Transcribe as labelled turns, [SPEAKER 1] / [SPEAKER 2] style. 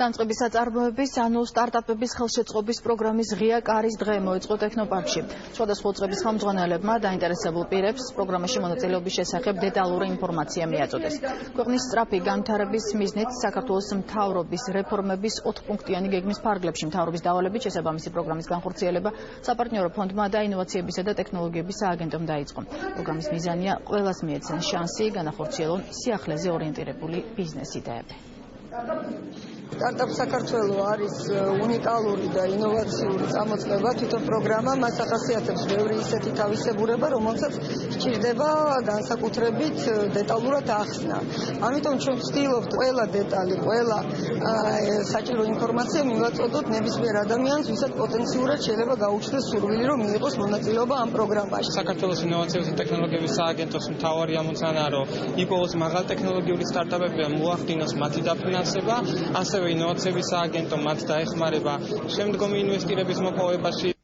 [SPEAKER 1] Დამწყების საწარმოების ანუ სტარტაპების ხელშეწყობის პროგრამის ღია კარის დღე მოეწყო ტექნოპარკში. Სხვადასხვა უწყების ხელმძღვანელებმა დაინტერესებულ პირებს პროგრამაში მონაწილეობის შესახებ დეტალური ინფორმაცია მიაწოდეს. Ქვეყნის სწრაფი განვითარების მიზნით საქართველოს მთავრობის რეფორმების 8-პუნქტიანი გეგმის ფარგლებში მთავრობის დავალებით შესაბამისი პროგრამის განხორციელება საპარტნიორო ფონდმა და ინოვაციებისა და ტექნოლოგიების სააგენტომ დაიწყო. პროგრამის მიზანია ყველას მიეცენ შანსი განახორციელონ სიახლეზე ორიენტირებული ბიზნეს იდეები.
[SPEAKER 2] Startup საქართველო არის უნიკალური და ინოვაციური წამოწყება თვითონ პროგრამა მას ახასიათებს ბევრი ისეთი თავისებურება, რომელსაც სჭირდება განსაკუთრებით დეტალურად ახსნა. Ამიტომ ჩვენ ვცდილობთ ყველა დეტალი, ყველა საჭირო ინფორმაცია მივაწოდოთ ნებისმიერ ადამიანს, ვისაც პოტენციურად შეიძლება გაუჩნდეს სურვილი, რომ მიიღოს მონაწილეობა ამ პროგრამაში.
[SPEAKER 3] საქართველოს ინოვაციების და ტექნოლოგიების სააგენტოს მთავარი ამოცანა, რომ იპოვოს მაღალტექნოლოგიური სტარტაპები, მოახდინოს მათი დაფინანსება, ასევე ინოვაციების სააგენტო მათ დაეხმარება შემდგომი ინვესტირების მოპოვებაში.